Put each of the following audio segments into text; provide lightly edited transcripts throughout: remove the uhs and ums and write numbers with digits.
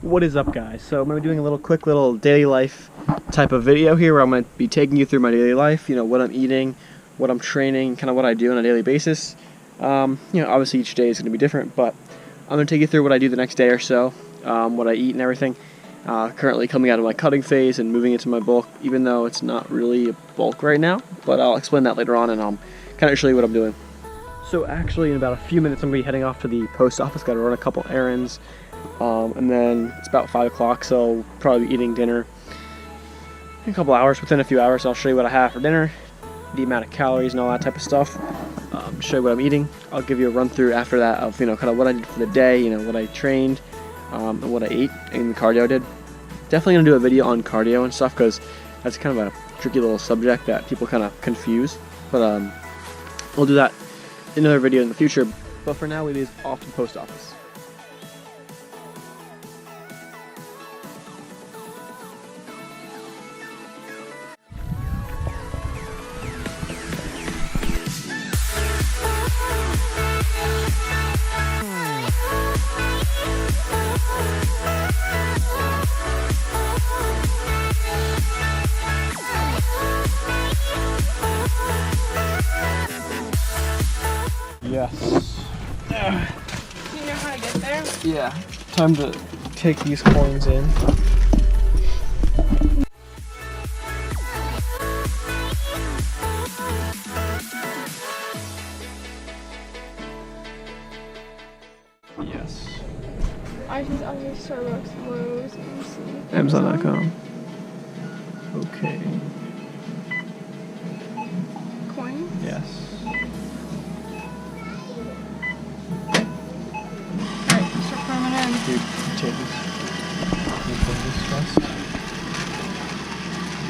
What is up, guys? So I'm going to be doing a quick little daily life type of video here where I'm going to be taking you through my daily life, what I'm eating, what I'm training, kind of what I do on a daily basis. Obviously each day is going to be different, but I'm going to take you through what I do the next day or so, what I eat and everything. Currently coming out of my cutting phase and moving into my bulk, even though it's not really a bulk right now, but I'll explain that later on and I'll kind of show you what I'm doing. So actually in about a few minutes I'm going to be heading off to the post office, got to run a couple errands. And then it's about 5 o'clock, so I'll probably be eating dinner in a couple hours. Within a few hours, I'll show you what I have for dinner, the amount of calories and all that type of stuff. Show you what I'm eating. I'll give you a run through after that of kind of what I did for the day, what I trained, and what I ate and the cardio I did. Definitely gonna do a video on cardio and stuff because that's kind of a tricky little subject that people kind of confuse. But we'll do that in another video in the future. But for now, it is off to the post office. Yes. Do you know how to get there? Yeah. Time to take these coins in. Yes. I just Starbucks, Lowe's, and see. Amazon.com. Okay. Coin? Yes. Dude, take this first.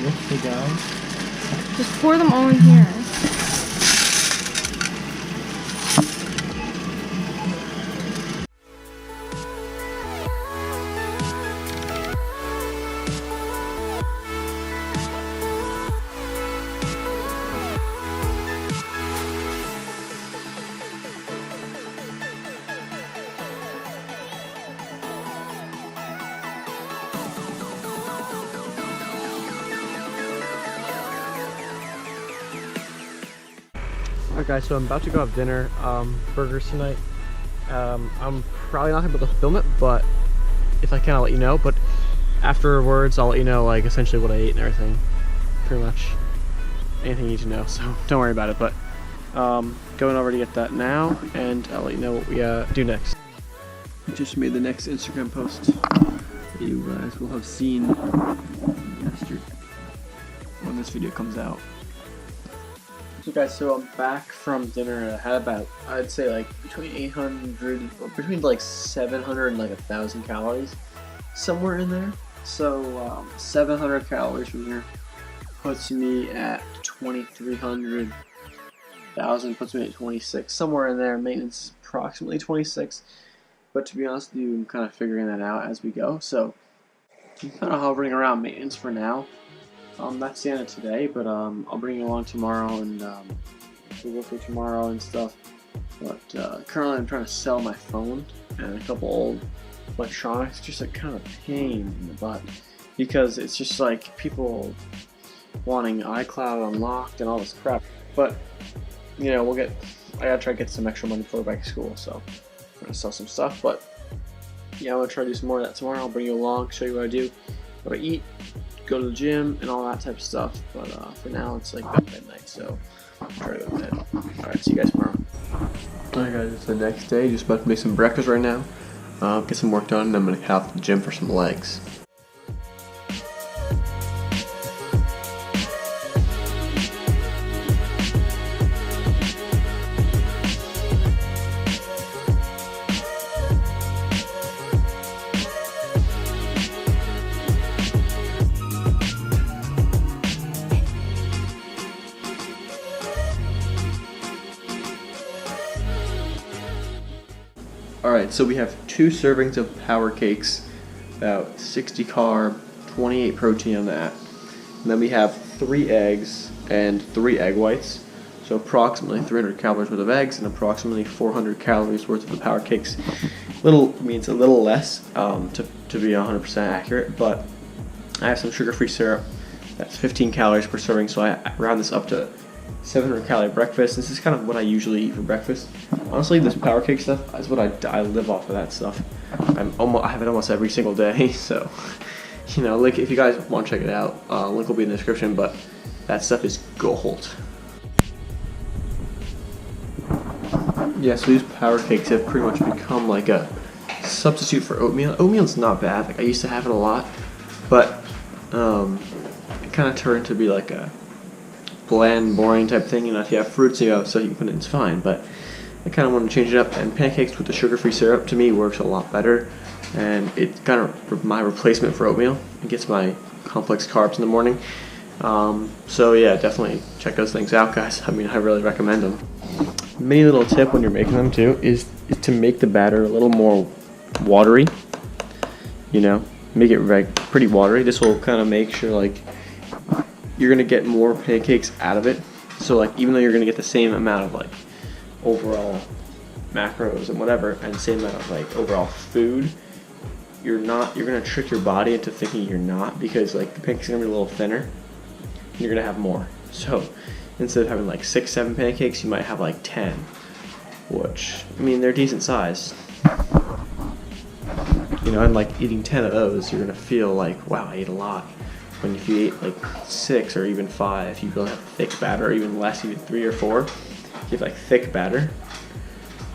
Lift the guys. Just pour them all in here. Alright guys, so I'm about to go have dinner, burgers tonight. I'm probably not going to be able to film it, but if I can I'll let you know, but afterwards I'll let you know essentially what I ate and everything. Pretty much anything you need to know, so don't worry about it, but going over to get that now, and I'll let you know what we do next. I just made the next Instagram post that you guys will have seen yesterday when this video comes out. So guys, so I'm back from dinner. I had about, I'd say between 700 and 1,000 calories, somewhere in there. So 700 calories from here puts me at 2,300. 1,000 puts me at 26, somewhere in there. Maintenance approximately 26. But to be honest with you, I'm kind of figuring that out as we go. So I'm kind of hovering around maintenance for now. That's the end of today, but I'll bring you along tomorrow and we'll go through tomorrow and stuff. But currently I'm trying to sell my phone and a couple old electronics, just kind of pain in the butt, because it's just people wanting iCloud unlocked and all this crap. But I gotta try to get some extra money before I go back to school, so I'm gonna sell some stuff. But yeah, I'm gonna try to do some more of that tomorrow. I'll bring you along, show you what I do, what I eat, go to the gym and all that type of stuff. But for now it's midnight, so I'll try to go to bed. Alright, see you guys tomorrow. Alright guys, it's the next day, just about to make some breakfast right now, get some work done, and I'm going to head out to the gym for some legs. Alright, so we have 2 servings of power cakes, about 60 carb, 28 protein on that. And then we have 3 eggs and 3 egg whites. So approximately 300 calories worth of eggs and approximately 400 calories worth of the power cakes. means a little less to be 100% accurate, but I have some sugar-free syrup that's 15 calories per serving, so I round this up to 700 calorie breakfast. This is kind of what I usually eat for breakfast. Honestly, this power cake stuff is what I live off of that stuff. I have it almost every single day, so like if you guys want to check it out, link will be in the description, but that stuff is gold. Yeah, so these power cakes have pretty much become like a substitute for oatmeal. Oatmeal's not bad. Like I used to have it a lot, but it kind of turned to be like a bland, boring type thing. If you have fruits and you have stuff you can put in, it's fine. But I kind of want to change it up. And pancakes with the sugar-free syrup to me works a lot better, and it's kind of my replacement for oatmeal. It gets my complex carbs in the morning. So yeah, definitely check those things out, guys. I really recommend them. Mini little tip when you're making them too is to make the batter a little more watery. Make it pretty watery. This will kind of make sure like you're gonna get more pancakes out of it. So like even though you're gonna get the same amount of like overall macros and whatever, and same amount of like overall food, you're gonna trick your body into thinking you're not, because like the pancakes are gonna be a little thinner. And you're gonna have more. So instead of having like 6-7 pancakes, you might have like 10, which they're decent size. And like eating 10 of those, you're gonna feel like, wow, I ate a lot. When if you ate like 6 or even 5, you will have thick batter, or even less, even 3 or 4. If you have like thick batter,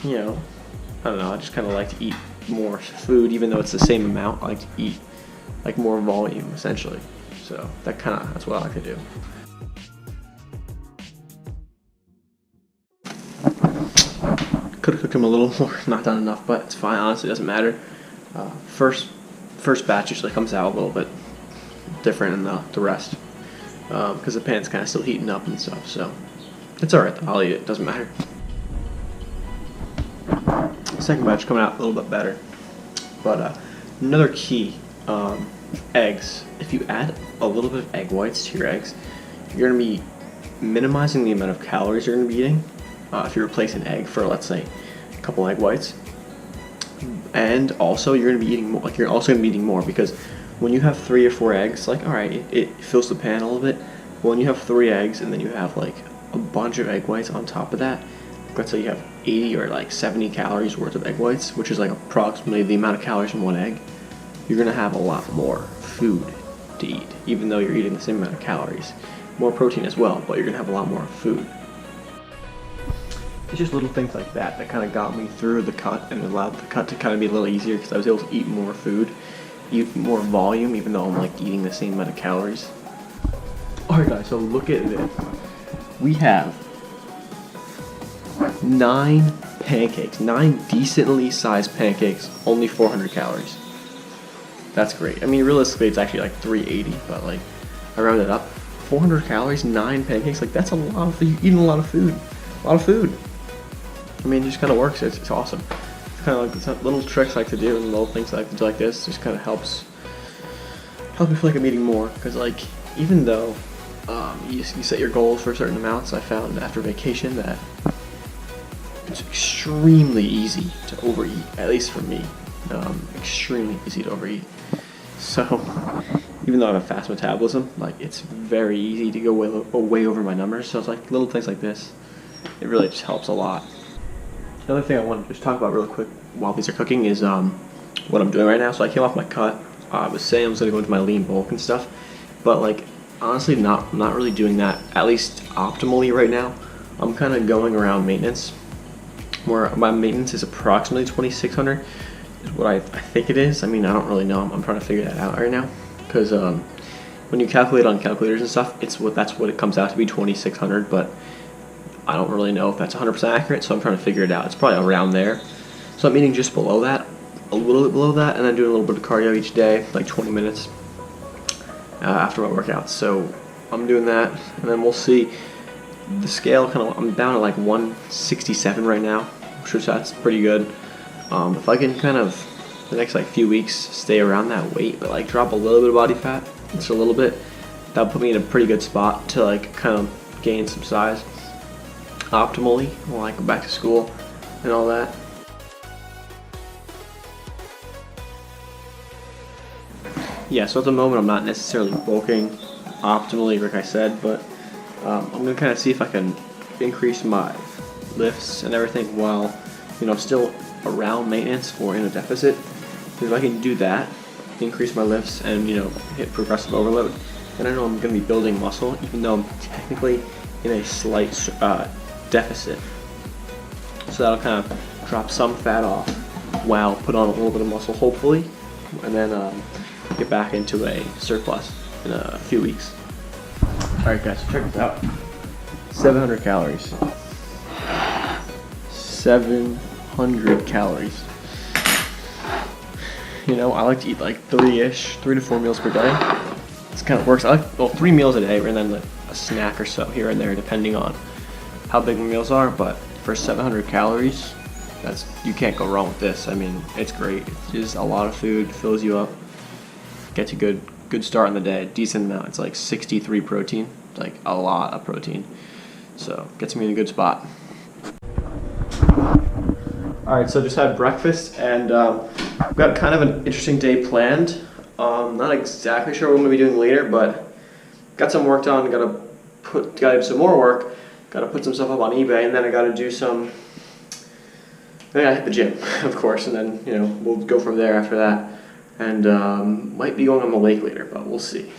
I don't know, I just kind of like to eat more food, even though it's the same amount. I like to eat like more volume, essentially. So that's what I like to do. Could have cooked them a little more, not done enough, but it's fine. Honestly, it doesn't matter. First batch usually comes out a little bit different than the rest, because the pan's kind of still heating up and stuff. So it's alright. I'll eat it. It doesn't matter. Second batch coming out a little bit better, but another key, eggs. If you add a little bit of egg whites to your eggs, you're gonna be minimizing the amount of calories you're gonna be eating. If you replace an egg for, let's say, a couple egg whites, and also you're gonna be eating more. Like you're also gonna be eating more, because when you have 3 or 4 eggs, like alright, it fills the pan a little bit. But when you have 3 eggs and then you have like a bunch of egg whites on top of that, let's say you have 80 or like 70 calories worth of egg whites, which is like approximately the amount of calories in one egg, you're gonna have a lot more food to eat, even though you're eating the same amount of calories. More protein as well, but you're gonna have a lot more food. It's just little things like that kind of got me through the cut and allowed the cut to kind of be a little easier, because I was able to eat more food, eat more volume, even though I'm like eating the same amount of calories. Alright guys, so look at this. We have 9 pancakes, 9 decently sized pancakes, only 400 calories. That's great. Realistically it's actually like 380, but like I rounded up. 400 calories, 9 pancakes, like that's a lot of food. You're eating a lot of food. A lot of food. It just kind of works. It's awesome. It's kind of like the little tricks I like to do, and little things I like to do like this just kind of helps me feel like I'm eating more. Because like even though you set your goals for certain amounts, I found after vacation that it's extremely easy to overeat. At least for me, extremely easy to overeat. So even though I have a fast metabolism, like it's very easy to go way over my numbers. So it's like little things like this. It really just helps a lot. Another thing I want to just talk about real quick while these are cooking is what I'm doing right now. So I came off my cut. I was saying I was going to go into my lean bulk and stuff, but like honestly not really doing that, at least optimally right now. I'm kind of going around maintenance, where my maintenance is approximately 2,600 is what I think it is. I don't really know. I'm trying to figure that out right now, because when you calculate on calculators and stuff, that's what it comes out to be, 2,600, but I don't really know if that's 100% accurate, so I'm trying to figure it out. It's probably around there. So I'm eating just below that, a little bit below that, and then doing a little bit of cardio each day, like 20 minutes after my workouts. So I'm doing that, and then we'll see. The scale I'm down at like 167 right now, which is that's pretty good. If I can kind of the next like few weeks stay around that weight, but like drop a little bit of body fat, just a little bit, that'll put me in a pretty good spot to like kind of gain some size optimally while I go back to school and all that. yeah, so at the moment I'm not necessarily bulking optimally, like I said, but I'm gonna kind of see if I can increase my lifts and everything while, you know, still around maintenance or in a deficit. Because if I can do that, increase my lifts and, you know, hit progressive overload, then I know I'm gonna be building muscle, even though I'm technically in a slight deficit. So that'll kind of drop some fat off while put on a little bit of muscle, hopefully, and then get back into a surplus in a few weeks. Alright guys, so check this out. 700 calories. 700 calories. You know, I like to eat like 3 to 4 meals per day. This kind of works. I like, well, 3 meals a day and then like a snack or so here and there depending on how big my meals are, but for 700 calories, you can't go wrong with this. I mean, it's great. It's just a lot of food, fills you up, gets you good start in the day, decent amount. It's like 63 protein, it's like a lot of protein. So gets me in a good spot. All right, so just had breakfast and I've got kind of an interesting day planned. Not exactly sure what I'm gonna be doing later, but got some work done. Gotta do some more work. Gotta put some stuff up on eBay, and then I gotta do some. Then I hit the gym, of course, and then, you know, we'll go from there after that. And might be going on the lake later, but we'll see.